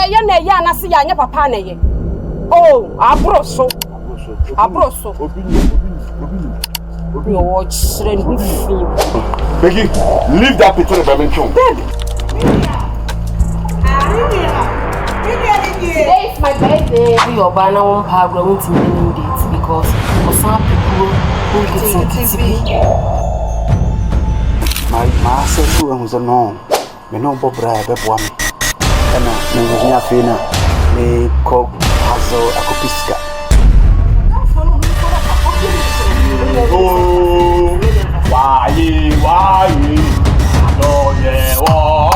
ya na se ya nya papa na ye. Oh, abroso. You watch Becky, leave that picture of me. Today is my birthday. Your banner won't have grown to many dates because for some people who get TV. My sister was a no. Me no Bobra, Bebwam. And me Afia, me cook Hazel Akopiska. Oh, why? No, yeah, oh.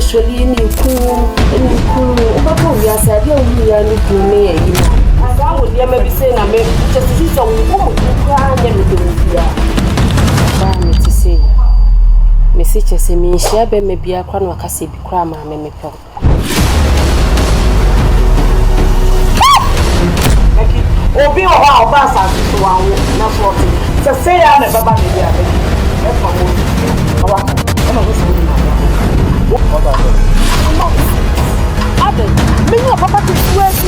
Actually, any cool, we are sad, we are looking near you. I would maybe say, I may just see some woman to say, Message me, share me be a crown or cassette cram, I may talk. Oh, be a while, Bass, to our not what to say. I never buy Papa to swear to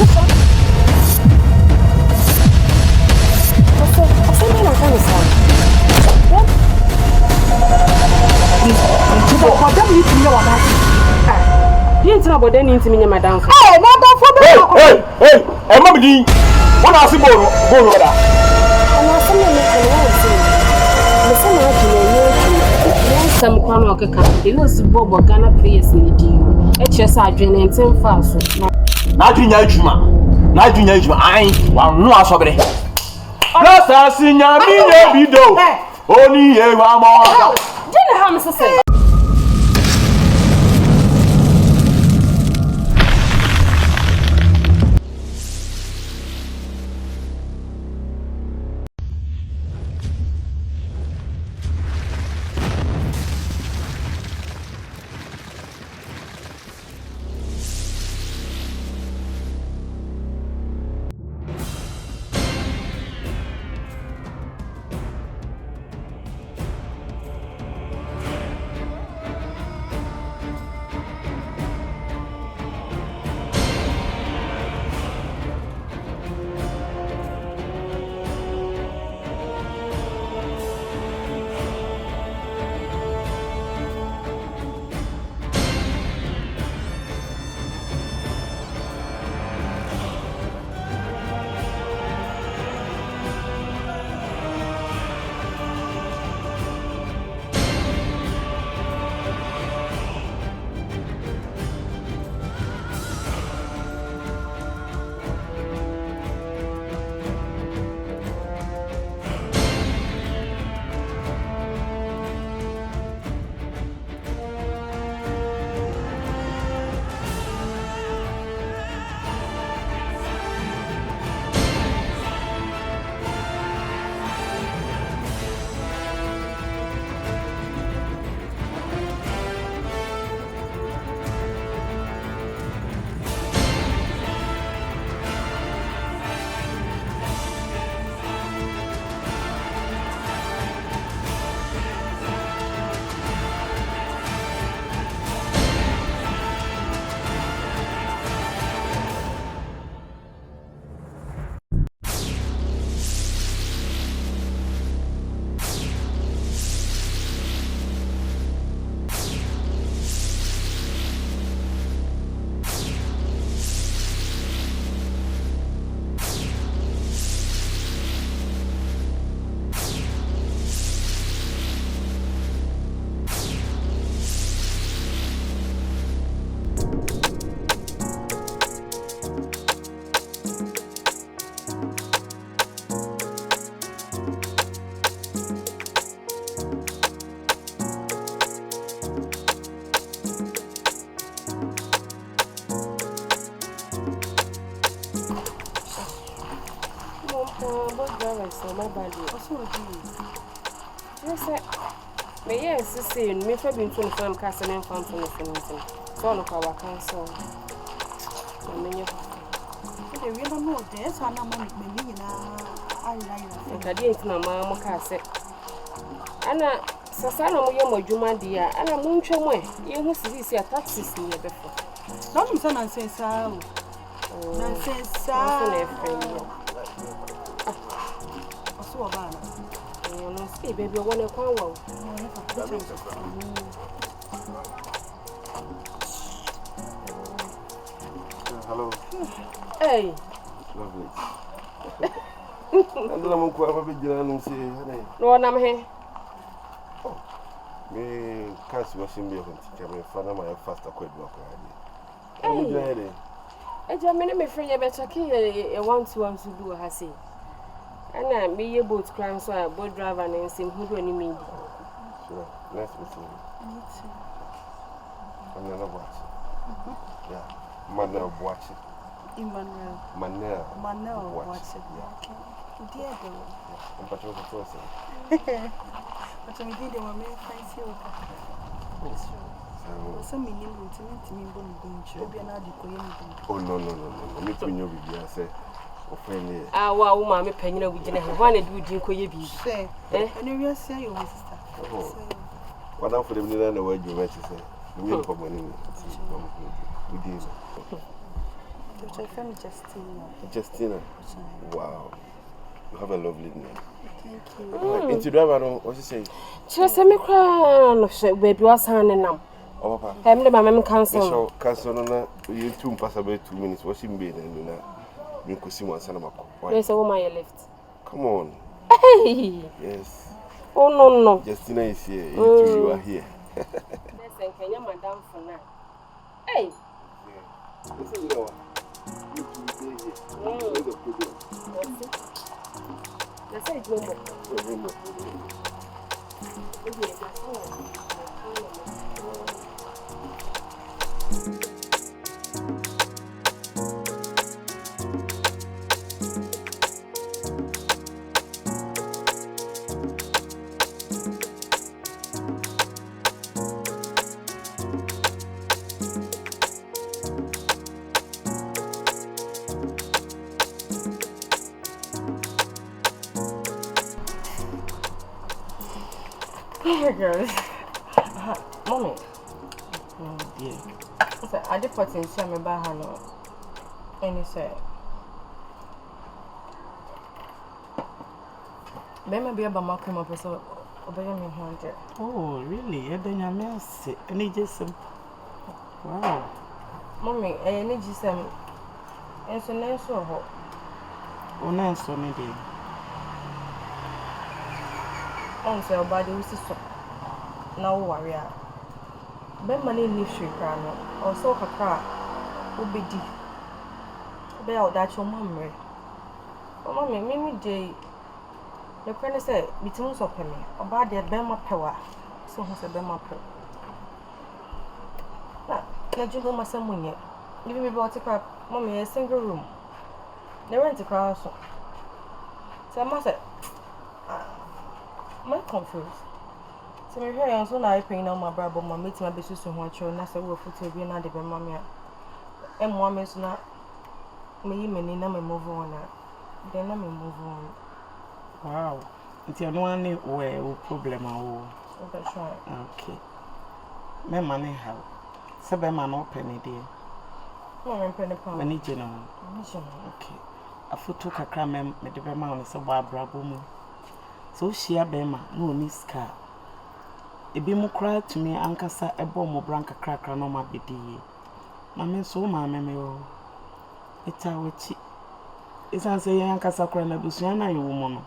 madam. Hey, I'm not being what I see. Some corner you know, Bobo Ghana players in the deal. HSI Jane and 10 fast. Not junior Juma. I ain't one no sobre. Plus, I see your video. Only a more. Didn't have to say. Yes, me yes, say me for being to film cast and found to film. So look our council. They really know this, and I'm on me I didn't know my cassette. Anna Sasana, my Juma dear, and I'm moon chumway. You must see a taxi near before. Don't miss nonsense, nonsense, so about it. Baby, I want to call. Hello. Hey. Lovely. And then I'm quite a bit young. No, I'm here. Me can't wash him here. I'm father my faster quite work. Hey, I just me free. I better keep a one to do. I say. And I be a boat crime, so I boat driver and sim who do any mean. Sure, nice meeting you. Me too. I'm never watching. Yeah, Manel watching. Emmanuel. Manel watching. Okay. Dear girl. I'm patrol the first. But we did the one fancy over. So many to me, oh, no. Me too, you be I say. Our woman, penny with dinner. One do drink for you. Say, and you say your sister. What now for the middle of the word you met to say? You mean for money? We did. Justina. Wow. You have a lovely name. Thank you. Into driver, what you say? Just a micro, baby was handing now. Oh, Papa. I'm the mamma council. Council, you 2 pass about 2 minutes. What's in bed and you could see one son of my. Yes, a woman left. Come on. Hey. Yes. Oh, no. Justina is here. You are here. Listen, can you madam for now? Hey. Let's say girls. Mommy. Oh dear. So I did put in some about her and he said, maybe about my come up so obey me 100. Oh, really? I don't know. I need just wow. Mommy, I need you some. And so nice so hot. Oh, nice so maybe. On say body we so now warrior be money ni hwe kra no o so kakra obedi be out that your mamre o mama me dey the kwene say bitim so peme oba de be ma pewa so ho say be ma pe na ke ju ho masamunye ni be be otikra mama a single room the rent kra so say ma say I'm confused. So me here am so na I pay na my brother but my mate my be so ho acho na say we foto bi na de be mama e mo am so na me yi meni na me move on then na me move on. Wow. It's no one we problem awo. That's right. Okay. Me money how. Se be man open it there. No me penny pound. Mani general. Okay. A photo kakra me de be ma on so ba brabo mu. So share bema no ni ska ebi mu kra tumi ankasa ebo mo branka krakra no ma bedi ma me so ma me o eta wachi isan se yan ankasa kra na busuan na yewo mo no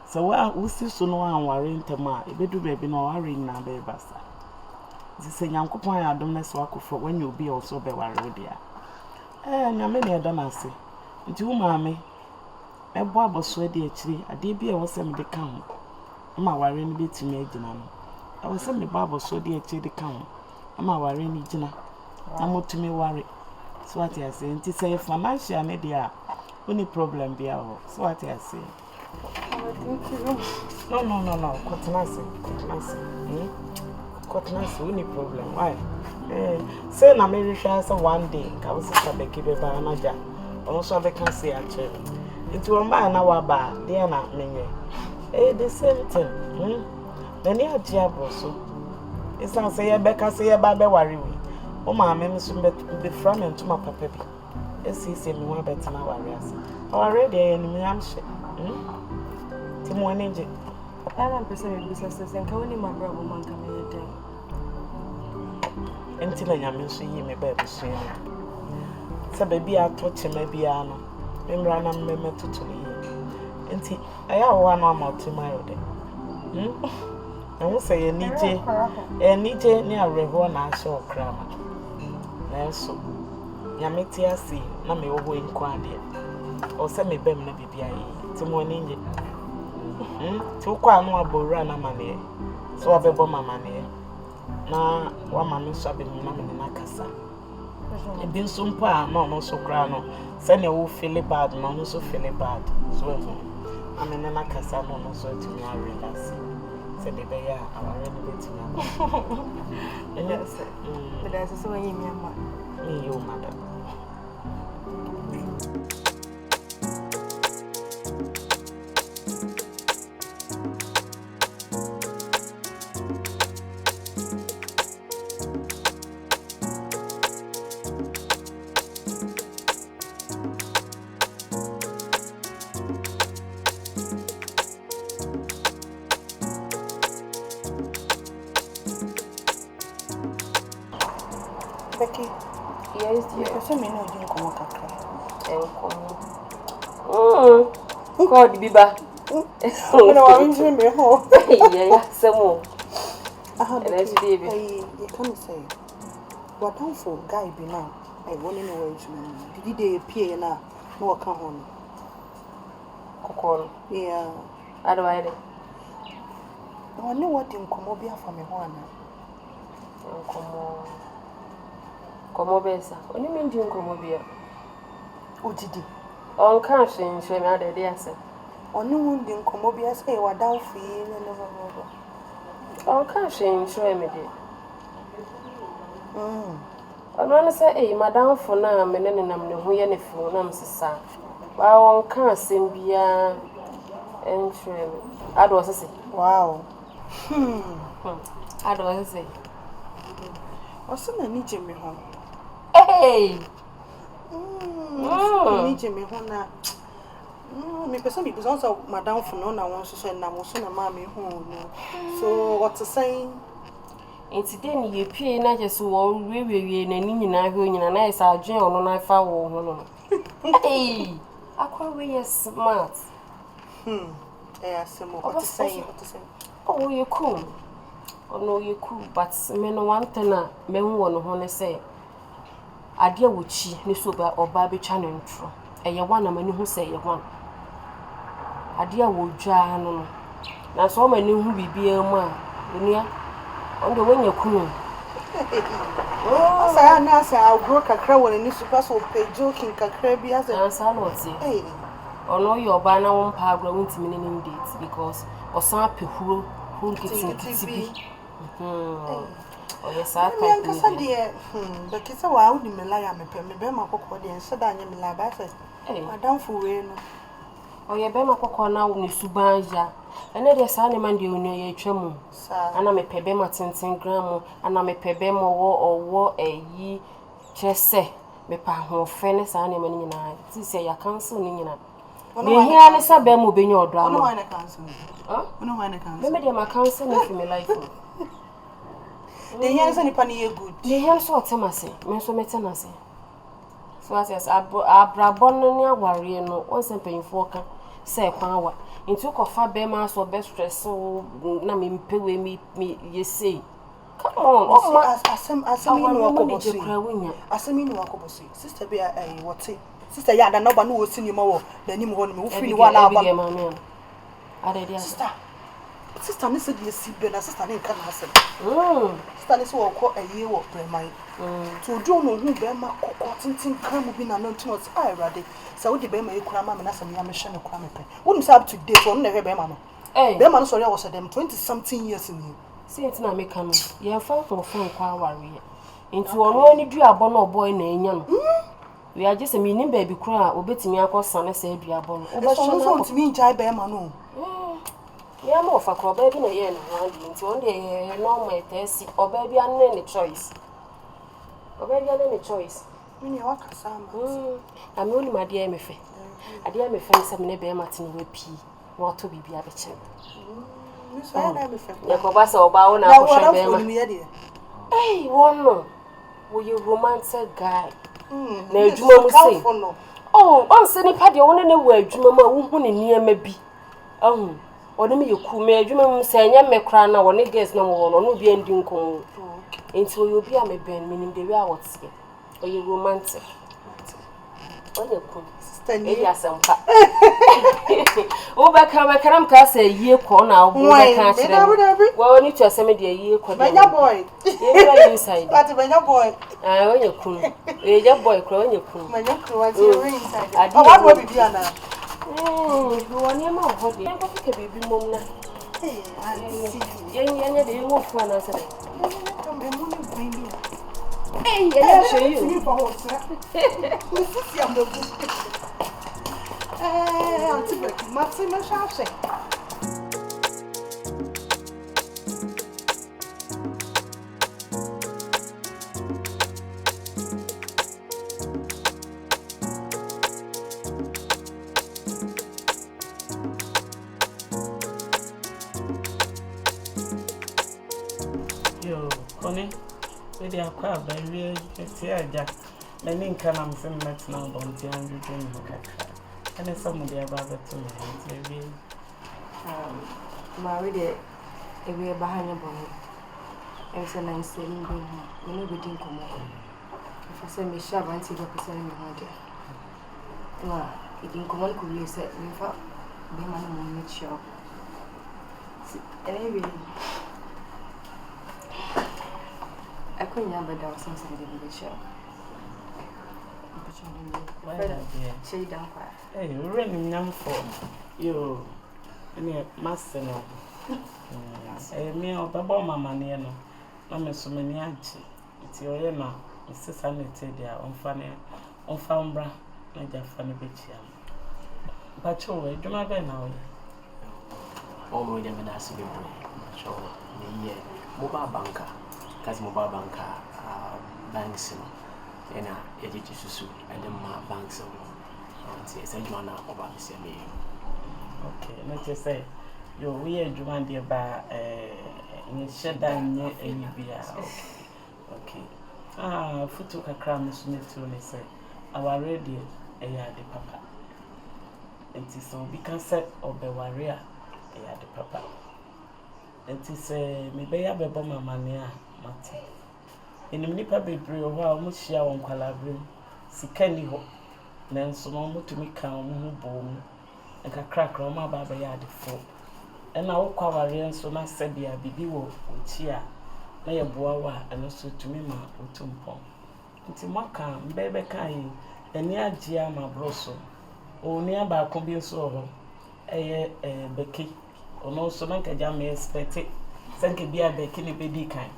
so wa usi so no anware ntema ebedu be bi no ware na be basa se nyankopon ya adom na so akofo wanya obi e so be ware odia nyame na eda na ase nti wo ma me ebo aboso de akiri ade bi e wosem de kan ama ware ni betimi agina no e wosem me aboso de akiri de kan ama ware ni gina amotumi ware so what I say nti say financial ne dia oni problem bia ho so what I say No. Kotinasi, any problem. Why? Say na me share one day. Ka wo sister Becky be ba na ja. Ono so be kan say a che. Nti wo ma na wa ba, dey na menye. The same thing. Then ya diabo so. It's not say be ka say ba be worry we. O ma me so be from and to my papa bi. Esi say me wa better na worry as. Already any me am she. Ti mo ne je. I'm person business and can my brother man come here. Until I am so ye me baby soon. So baby, I touch him maybe I know. Remember, I'm member to me. Until I have one more tomorrow. I will say a nije near Revon I saw crammer. So, Yamitia see, no me over in Quadia. Or send me bem na BBI. Timon to kwa no abora na mane so abebo mama ne na wa mama so abemu na me na kasa e bi nso mpo a no so kra no se ne wo feel bad no so feel bad so e amene na kasa no so to me relax se de be ya aware ne betima Yes but that's so when you me ma you madam Becky, yes dear so me no din komo kakra. God biba No wa nje me ho. Yeah semo Let's baby. You can say what down for guy be now. I want to know where did they appear na no ka ho no. Kokoro Yeah. adwai de I know what din komo bia for me ho ana. Komo besa oni me ndi komo bia Odidi. on kan hwe me ade de ase Oni won din komo bia say wa down for yi no. on kan hwe me de Mm. ono say madam fo na me ne nam ne ho ye ne fu na msesa ba on kan asem bia enhwe me ado sese Wow. ado sese Oso na ni jeme ho. hey Ni jeme ho na. Me person be because also madam for no na won so na mo so na ma me ho no. So what to say? enti de ni ye pie na je so wo wewewe na ni nyina hwe nyina na isa adwen ono na fa wo ho no hey akwa we yes smart Asemo what to say? oh you cool oh no you cool but me no one thing na me hu no ho ne say ade wo chi ne so ba oba be twa ne ntro eye wan na mani hu say ye wan ade wo dwa no na so mani hu bibia mu a enia ondo wenya kunu Asa na asa agro kakra woni ni super so pe joking kakra bi asa ansa no ti ono yo ba na won pa agro won timi ne date because osan pehuro hu kiti bi yes I me kasa de but kisa wa udi me la ya me pe me be makoko de ense da anya me la ba say madam fu we no oye be makoko na wo ni suban ya ene de sa ne man de onu ye twam ana me pebe ma tenten gram ana me pebe mo wo eyi chese me pa ho fe ne sa ne man nyina ti se ya cancel ni nyina me hia ne sa be mo be nya odo ama no wana cancel no wana cancel me de ma cancel ni fi me life the hia se ni pa ni good the hia so otemase me so metenase so as abrabon ni aware no won se panyfo ka se kwan wa into kofa be ma so be stress na me mpewe me yesei come on asem ni wakobosi asem ni wakobosi sister be what sister ya da no ba no wosi ni mo wo da ni mo ho no me wo free ni wa na aba sister sister ni said you see Ben, sister ni can answer. Sister ni so call a year work primary. To do no who be ma tintin kan mu bi na no timo I ready. So we the be ma e kura ma me na some ya me hwe ne kura me pe. Wouldn't say up to date so no be ma no. Be ma no sorry I was them 20 something years in you. See it na make am. You have found for phone kwa worry. Into ono ni du abon no boy na enya no. We are just a meaning baby cry obetimi akosa na say du abon. So no to me jai be ma no. Yeah, more for a baby in a year and 1 day, no my test, or baby, and any choice. Or baby, and any choice. When you walk, I'm only my dear Mefe. I dear me friends have never Martin with pea, what to be a bitch. Yakobas or bow now, hey, one no. Will you romance a guy? No, Juma say, oh, on Sunny Paddy, only know where Juma won't near me be. Oh. Only you cool me, you may say, I may cry now, or niggas no more, or no be ending come. Until you be a me ben, meaning the reality. Or you romantic. Oh, you cool. Maybe as some cat. Oh, back come cast a year corner, boy, can't you? Well, I need to send me a year corner. My boy, you're inside. That's when your boy. I own your cool. Your boy, crowing your cool. My young crew, you're inside. I don't want to be Diana. One year more, what do you think a baby mom? Hey, I see. You walk for an answer. Hey, I'll show you. Auntie Becky, Maxima Shafe. They are quite very tear. Many can am some met now, don't you? And it's some of their brother to me. Married it a way behind your bone. And so I'm saying, you know, we didn't come over. If I say, me shall until you present me one day. Well, it didn't come on, could you say, in fact, be my own mature. Anyway. I couldn't have a doubt something in the show. She down quiet. Hey, you're running young for you. Any master no. Me or Baba Mamma Niano. I'm so many auntie. It's your Emma, Mrs. Sanity, dear, on funny, on Fambra, and your funny bitch. But you do my bed now. Oh, we never asked you. So, me, mobile banker. Because mobile banker banks and a susu and then my banks and you are now about the same. Okay, let's just say you're weird, you want to buy a shed down okay. Ah, foot took a cram is me to say our radio a yard papa. And so we can set of the warrior a yard papa. And say, me be a bebo mamania. Mati. In the nipa bebre ho a mo hia won kwalabrim sika ni ho nanso no mo tumi kan mo bo mu nkakrakra o ma baba ya defo e na wo kwaware nso na sebia bibi wo ochi a na ye boa wa eno so tumi ma otumpo nti maka mbebe kan eni agia ma broso o ni aba ko bi nso ho eye Becky ono so na nkaja me expect sanke bia Becky ni bedi kan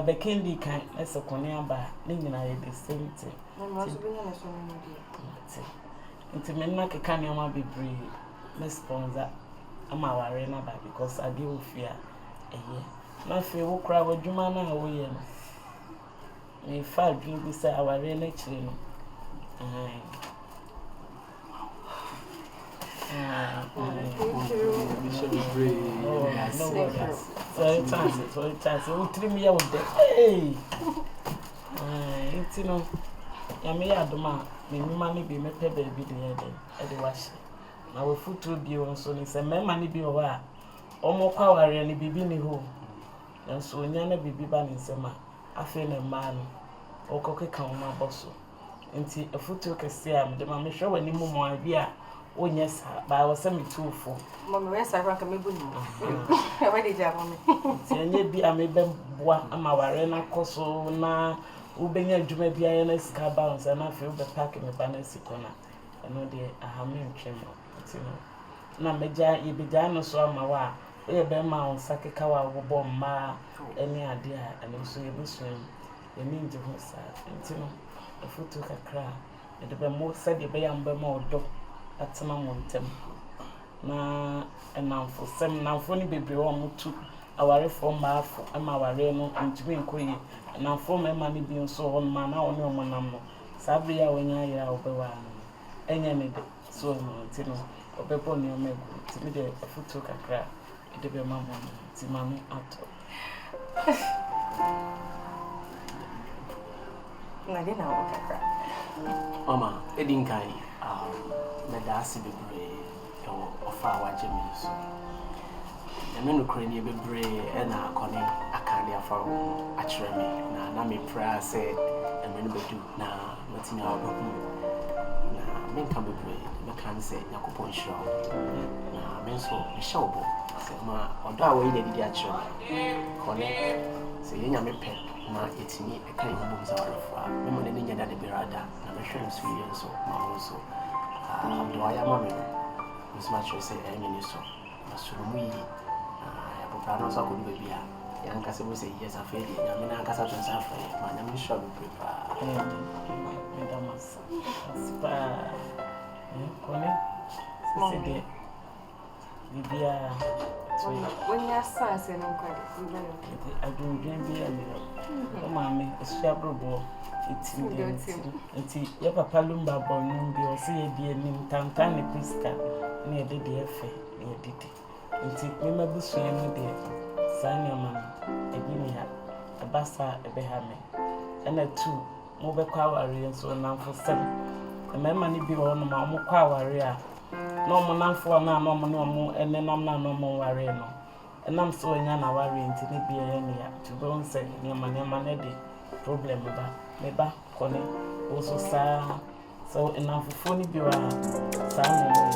Becky ndi kan ese kone aba ni nyina ye the same thing. No so be na so no dey. Nti me na keka ni ama bebre me sponsor ama ware na ba because I dey ofia eye. Na fe wo kra wo dwuma na wo ye no. Me fa dwun bi say aware na kire no. So it's so trim ya with hey. It's no. Ya me ya doma me mama ni bi me pe baby dey e dey wash. Na we futu bi won so ni say mema ni bi o wa. Omo kwa ware ni bibi ni ho. Na so onya na bibi ba ni nsema. Afia na ma no. Okokeka o ma boso. Nti afutu kese am de ma me hwe wani mu mo bi a Onyesa, but I was semi too full. Mamma, where's I rank a mebuni? wadi jabo me. Tienye bi amebeboa ama ware na koso na ubenya dwuma bia ye na sika bounce na fe ube pack me ba na sikona. Eno de ahame ntwemo. Tino. Na meja yebija no so ama wa e be ma on sakeka wa wo ma eni ade a eno so yebusuam. Emi nje ho sa. Tino. Afutu kakra. De be mo se de be yam be ma odo. Atema mo ntem. Na enamfo sem namfo ni bebre wo mutu aware fo maafo ama aware no ntumi nkoyi enamfo mema ni bi nso ho ma na oni omo nam no sabe ya wonya ya obewa enya ne de so no ntino obebo ni omegu timi de afutu kakra de be mama ti mami ato na de na wo kakra mama edinkai me da ase bebre ofa waje me so me no kure ni bebre e na akone akale afa a kire me na me pra say me no bedu na matinya obahu na me nka bebre me kan say yakopon hiro na me so me shawbo say ma odo a wo yi didi a kire kone say yenya me pe na etimi e kan ho bom zawarafo me mo ne nya da de berada na me hwe nso yi so ma so do I am a man. Miss Matcher say, I mean, so. Masumi, I have a so good baby. Young Cassie will say, yes, I feel it. I mean, I can't suffer. My name is Shabby Prepare. Madame, Spa, Connie, Libya. When your son said, I do dream be a little. Mammy, a shabby. Iti ya papa lumba bonum bi o se ye die nim tantan ne piska ne ye de efe ne ye didi nti me mabusu ye no de sanya man egini ha abasa ebe ha me ena tu mo be kwa aware nso na mfosem me ma ne bi ho no ma mo kwa aware a no mo nanfo na no mo no mo enenam na no mo ware no enam so nya na ware nti ne bi ye ne ya to don say ne ma ne de problem ba meba kone also sa so enough for ni biwa sa mo